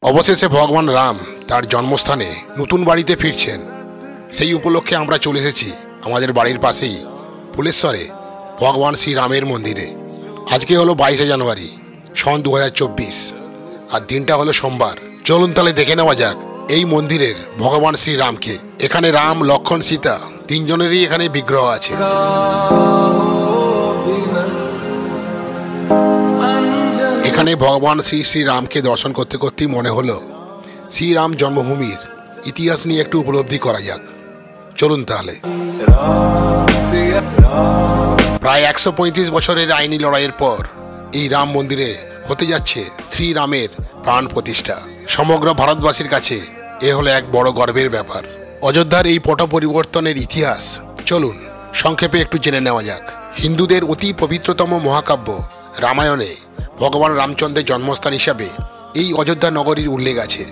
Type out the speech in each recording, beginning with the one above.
অবশেষে ভগবান রাম তার জন্মস্থানে নতুন বাড়িতে ফিরছেন। সেই উপলক্ষে আমরা চলে এসেছি আমাদের বাড়ির পাশেই ফুলেশ্বরে ভগবান শ্রীরামের মন্দিরে। আজকে হলো 22শে জানুয়ারি সন 2024 আর দিনটা হলো সোমবার। চলুন তাহলে দেখে নেওয়া যাক এই মন্দিরের ভগবান শ্রীরামকে। এখানে রাম, লক্ষ্মণ, সীতা তিনজনেরই এখানে বিগ্রহ আছে। এখানে ভগবান শ্রীরামকে দর্শন করতে করতেই মনে হলো শ্রীরাম জন্মভূমির ইতিহাস নিয়ে একটু উপলব্ধি করা যাক। চলুন তাহলে। প্রায় 135 বছরের আইনি লড়াইয়ের পর এই রাম মন্দিরে হতে যাচ্ছে শ্রীরামের প্রাণ প্রতিষ্ঠা। সমগ্র ভারতবাসীর কাছে এ হলো এক বড় গর্বের ব্যাপার। অযোধ্যার এই পট পরিবর্তনের ইতিহাস চলুন সংক্ষেপে একটু জেনে নেওয়া যাক। হিন্দুদের অতি পবিত্রতম মহাকাব্য রামায়ণে ভগবান রামচন্দ্রের জন্মস্থান হিসাবে এই অযোধ্যা নগরীর উল্লেখ আছে।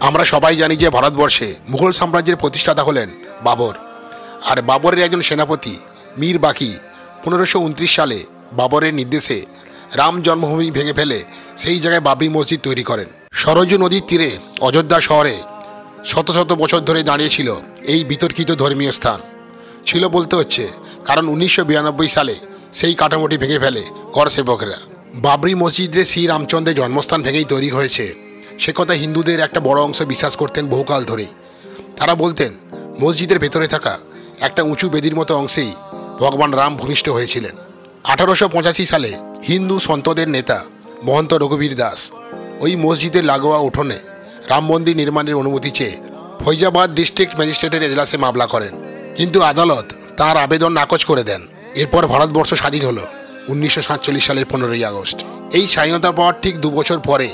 আমরা সবাই জানি যে ভারতবর্ষে মুঘল সাম্রাজ্যের প্রতিষ্ঠাতা হলেন বাবর, আর বাবরের একজন সেনাপতি মীর বাকি 1529 সালে বাবরের নির্দেশে রাম জন্মভূমি ভেঙে ফেলে সেই জায়গায় বাবরি মসজিদ তৈরি করেন। সরজু নদীর তীরে অযোধ্যা শহরে শত শত বছর ধরে দাঁড়িয়েছিল এই বিতর্কিত ধর্মীয় স্থান। ছিল বলতে হচ্ছে, কারণ 1992 সালে সেই কাঠামোটি ভেঙে ফেলে কর সেবকরা। বাবরি মসজিদে শ্রীরামচন্দ্রের জন্মস্থান ভেঙেই তৈরি হয়েছে সে কথা হিন্দুদের একটা বড় অংশ বিশ্বাস করতেন বহুকাল ধরেই। তারা বলতেন মসজিদের ভেতরে থাকা একটা উঁচু বেদির মতো অংশেই ভগবান রাম ভূমিষ্ঠ হয়েছিলেন। 1885 সালে হিন্দু সন্তদের নেতা মহন্ত রঘুবীর দাস ওই মসজিদের লাগোয়া উঠোনে রাম মন্দির নির্মাণের অনুমতি চেয়ে ফৈজাবাদ ডিস্ট্রিক্ট ম্যাজিস্ট্রেটের এজলাসে মামলা করেন, কিন্তু আদালত তার আবেদন নাকচ করে দেন। এরপর ভারতবর্ষ স্বাধীন হলো 1947 সালের 15ই আগস্ট। এই স্বাধীনতা পাওয়ার ঠিক 2 বছর পরে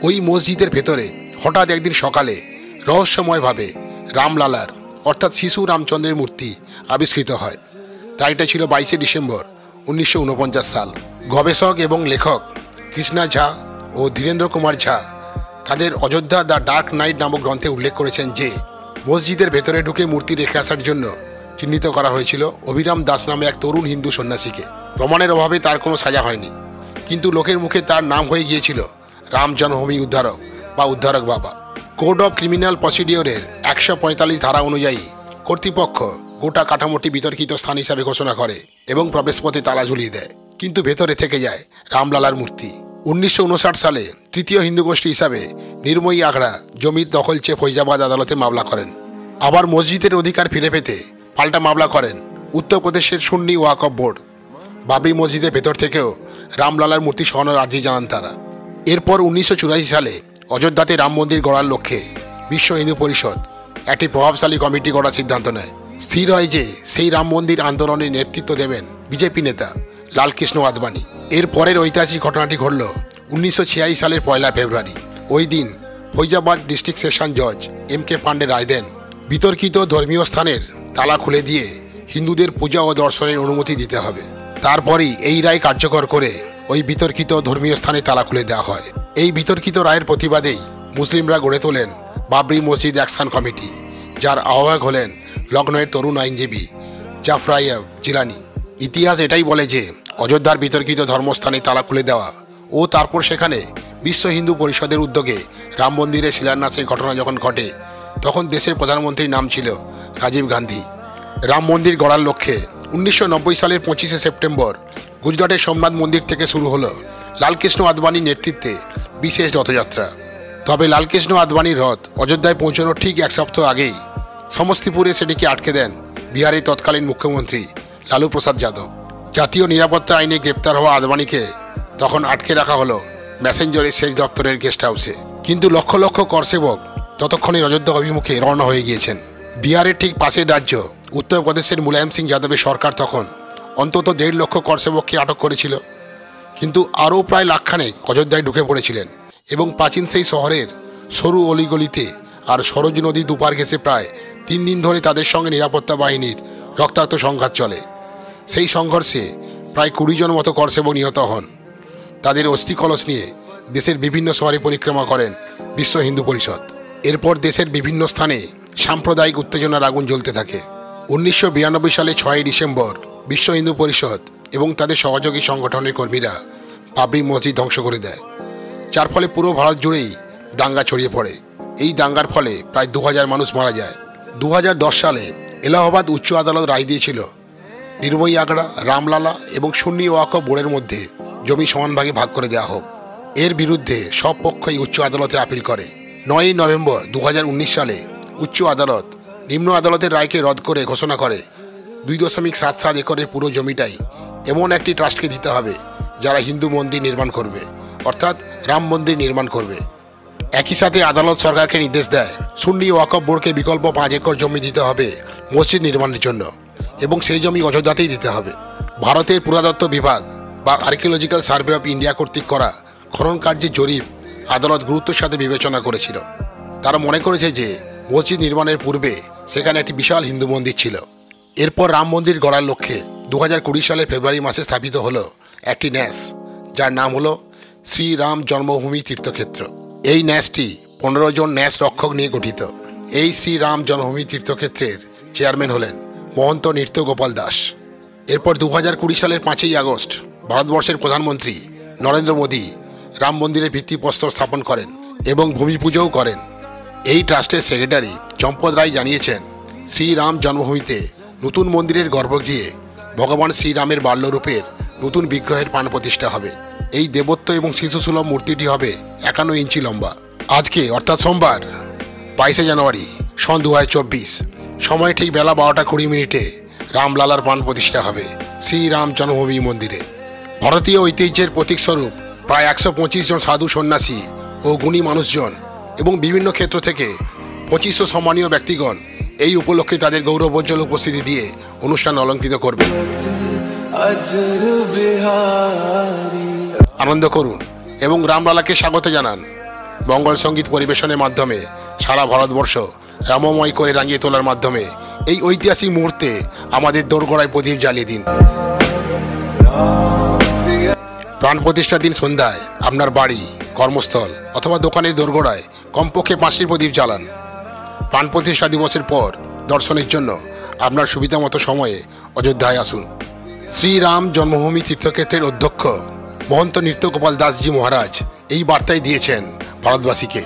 ওই মসজিদের ভেতরে হঠাৎ একদিন সকালে রহস্যময়ভাবে রামলালার অর্থাৎ শিশু রামচন্দ্রের মূর্তি আবিষ্কৃত হয়। তাইটা ছিল 22শে ডিসেম্বর 1949 সাল। গবেষক এবং লেখক কৃষ্ণা ঝা ও ধীরেন্দ্র কুমার ঝা তাদের অযোধ্যা দ্য ডার্ক নাইট নামক গ্রন্থে উল্লেখ করেছেন যে মসজিদের ভেতরে ঢুকে মূর্তি রেখে আসার জন্য চিহ্নিত করা হয়েছিল অভিরাম দাস নামে এক তরুণ হিন্দু সন্ন্যাসীকে। প্রমাণের অভাবে তার কোনো সাজা হয়নি, কিন্তু লোকের মুখে তার নাম হয়ে গিয়েছিল রাম জন্মভূমি উদ্ধারক বা উদ্ধারক বাবা। কোড অফ ক্রিমিনাল প্রসিডিওরের 145 ধারা অনুযায়ী কর্তৃপক্ষ গোটা কাঠামোটি বিতর্কিত স্থান হিসাবে ঘোষণা করে এবং প্রবেশপথে তালা ঝুলিয়ে দেয়, কিন্তু ভেতরে থেকে যায় রামলালার মূর্তি। 1959 সালে তৃতীয় হিন্দু গোষ্ঠী হিসাবে নির্ময়ী আখড়া জমির দখল চেয়ে ফৈজাবাদ আদালতে মামলা করেন। আবার মসজিদের অধিকার ফিরে পেতে পাল্টা মামলা করেন উত্তরপ্রদেশের সুন্নি ওয়াকফ বোর্ড। বাবরি মসজিদের ভেতর থেকেও রামলালার মূর্তি সরানোর আর্জি জানান তারা। এরপর 1984 সালে অযোধ্যাতে রাম মন্দির গড়ার লক্ষ্যে বিশ্ব হিন্দু পরিষদ একটি প্রভাবশালী কমিটি গড়ার সিদ্ধান্ত নেয়। স্থির হয় যে সেই রাম মন্দির আন্দোলনের নেতৃত্ব দেবেন বিজেপি নেতা লালকৃষ্ণ আদবানি। এর পরের ঐতিহাসিক ঘটনাটি ঘটল 1986 সালের 1 ফেব্রুয়ারি। ওই দিন ফৈজাবাদ ডিস্ট্রিক্ট সেশন জজ MK পান্ডে রায় দেন বিতর্কিত ধর্মীয় স্থানের তালা খুলে দিয়ে হিন্দুদের পূজা ও দর্শনের অনুমতি দিতে হবে। তারপরই এই রায় কার্যকর করে ওই বিতর্কিত ধর্মীয় স্থানে তালা খুলে দেওয়া হয়। এই বিতর্কিত রায়ের প্রতিবাদেই মুসলিমরা গড়ে তোলেন বাবরি মসজিদ অ্যাকশন কমিটি, যার আহ্বায়ক হলেন লখনৌয়ের তরুণ আইনজীবী জাফরাইব জিলানি। ইতিহাস এটাই বলে যে অযোধ্যার বিতর্কিত ধর্মস্থানে তালা খুলে দেওয়া ও তারপর সেখানে বিশ্ব হিন্দু পরিষদের উদ্যোগে রাম মন্দিরে শিলান্যাসের ঘটনা যখন ঘটে তখন দেশের প্রধানমন্ত্রীর নাম ছিল রাজীব গান্ধী। রাম মন্দির গড়ার লক্ষ্যে 1990 সালের 25শে সেপ্টেম্বর গুজরাটের সোমনাথ মন্দির থেকে শুরু হলো লালকৃষ্ণ আদবানির নেতৃত্বে বিশেষ রথযাত্রা। তবে লালকৃষ্ণ আদবানির রথ অযোধ্যায় পৌঁছানোর ঠিক 1 সপ্তাহ আগেই সমস্তিপুরে সেটিকে আটকে দেন বিহারের তৎকালীন মুখ্যমন্ত্রী লালু প্রসাদ যাদব। জাতীয় নিরাপত্তা আইনে গ্রেপ্তার হওয়া আদবানিকে তখন আটকে রাখা হলো ম্যাসেঞ্জরের সেচ দপ্তরের গেস্ট হাউসে। কিন্তু লক্ষ লক্ষ করসেবক ততক্ষণে অযোধ্যা অভিমুখে রওনা হয়ে গিয়েছেন। বিহারের ঠিক পাশের রাজ্য উত্তরপ্রদেশের মুলায়ম সিং যাদবের সরকার তখন অন্তত 1.5 লক্ষ করসেবককে আটক করেছিল, কিন্তু আরও প্রায় লাখখানেক অযোধ্যায় ঢুকে পড়েছিলেন এবং প্রাচীন সেই শহরের সরু অলিগলিতে আর সরজু নদী দুপার ঘেঁষে প্রায় 3 দিন ধরে তাদের সঙ্গে নিরাপত্তা বাহিনীর রক্তাক্ত সংঘাত চলে। সেই সংঘর্ষে প্রায় 20 জন মতো করসেবক নিহত হন। তাদের অস্থি কলস নিয়ে দেশের বিভিন্ন শহরে পরিক্রমা করেন বিশ্ব হিন্দু পরিষদ। এরপর দেশের বিভিন্ন স্থানে সাম্প্রদায়িক উত্তেজনার আগুন জ্বলতে থাকে। 1992 সালে 6 ডিসেম্বর বিশ্ব হিন্দু পরিষদ এবং তাদের সহযোগী সংগঠনের কর্মীরা বাবরি মসজিদ ধ্বংস করে দেয়, যার ফলে পুরো ভারত জুড়েই দাঙ্গা ছড়িয়ে পড়ে। এই দাঙ্গার ফলে প্রায় 2000 মানুষ মারা যায়। 2010 সালে এলাহাবাদ উচ্চ আদালত রায় দিয়েছিল নির্মোহী আগড়া, রামলালা এবং সুন্নি ওয়াকফ বোর্ডের মধ্যে জমি সমান ভাগে ভাগ করে দেওয়া হোক। এর বিরুদ্ধে সব পক্ষই উচ্চ আদালতে আপিল করে। 9ই নভেম্বর 2019 সালে উচ্চ আদালত নিম্ন আদালতের রায়কে রদ করে ঘোষণা করে 2.77 একরের পুরো জমিটাই এমন একটি ট্রাস্টকে দিতে হবে যারা হিন্দু মন্দির নির্মাণ করবে, অর্থাৎ রাম মন্দির নির্মাণ করবে। একই সাথে আদালত সরকারকে নির্দেশ দেয় সুন্নি ওয়াকফ বোর্ডকে বিকল্প 5 একর জমি দিতে হবে মসজিদ নির্মাণের জন্য, এবং সেই জমি অযোধ্যাতেই দিতে হবে। ভারতের পুরাতত্ত্ব বিভাগ বা আর্কিওলজিক্যাল সার্ভে অফ ইন্ডিয়া কর্তৃক করা খনন কার্যের জরিপ আদালত গুরুত্বের সাথে বিবেচনা করেছিল। তারা মনে করেছে যে মসজিদ নির্মাণের পূর্বে সেখানে একটি বিশাল হিন্দু মন্দির ছিল। এরপর রাম মন্দির গড়ার লক্ষ্যে 2020 সালের ফেব্রুয়ারি মাসে স্থাপিত হলো একটি ন্যাস, যার নাম হলো শ্রীরাম জন্মভূমি তীর্থক্ষেত্র। এই ন্যাসটি 15 জন ন্যাস রক্ষক নিয়ে গঠিত। এই শ্রীরাম জন্মভূমি তীর্থক্ষেত্রের চেয়ারম্যান হলেন মহন্ত নৃত্য গোপাল দাস। এরপর 2020 সালের 5ই আগস্ট ভারতবর্ষের প্রধানমন্ত্রী নরেন্দ্র মোদী রাম মন্দিরের ভিত্তিপ্রস্তর স্থাপন করেন এবং ভূমি পুজোও করেন। এই ট্রাস্টের সেক্রেটারি চম্পদ রায় জানিয়েছেন শ্রীরাম জন্মভূমিতে নতুন মন্দিরের গর্ভগৃহে ভগবান শ্রীরামের বাল্যরূপের নতুন বিগ্রহের প্রাণ প্রতিষ্ঠা হবে। এই দেবত্ব এবং শিশুসুলভ মূর্তিটি হবে 51 ইঞ্চি লম্বা। আজকে অর্থাৎ সোমবার 22শে জানুয়ারি সন 2024 সময় ঠিক বেলা 12:20 রামলালার প্রাণ প্রতিষ্ঠা হবে শ্রীরাম জন্মভূমি মন্দিরে। ভারতীয় ঐতিহ্যের প্রতীকস্বরূপ প্রায় 125 জন সাধু সন্ন্যাসী ও গুণী মানুষজন এবং বিভিন্ন ক্ষেত্র থেকে 2500 সম্মানীয় ব্যক্তিগণ এই উপলক্ষে তাদের গৌরবোজ্জ্বল উপস্থিতি দিয়ে অনুষ্ঠান অলঙ্কৃত করবে। আনন্দ করুন এবং রামলালাকে স্বাগত জানান। মঙ্গল সঙ্গীত পরিবেশনের মাধ্যমে সারা ভারতবর্ষ রামময় করে রাঙিয়ে তোলার মাধ্যমে এই ঐতিহাসিক মুহূর্তে আমাদের দোরগোড়ায় প্রদীপ জ্বালিয়ে দিন। প্রাণ প্রতিষ্ঠার দিন সন্ধ্যায় আপনার বাড়ি, কর্মস্থল অথবা দোকানের দোরগোড়ায় কমপক্ষে 5টি প্রদীপ জ্বালান। প্রাণ প্রতিষ্ঠা দিবসের পর দর্শনের জন্য আপনার সুবিধা মতো সময়ে অযোধ্যায় আসুন। শ্রীরাম জন্মভূমি তীর্থক্ষেত্রের অধ্যক্ষ মহন্ত নৃত্য গোপাল দাসজি মহারাজ এই বার্তাই দিয়েছেন ভারতবাসীকে।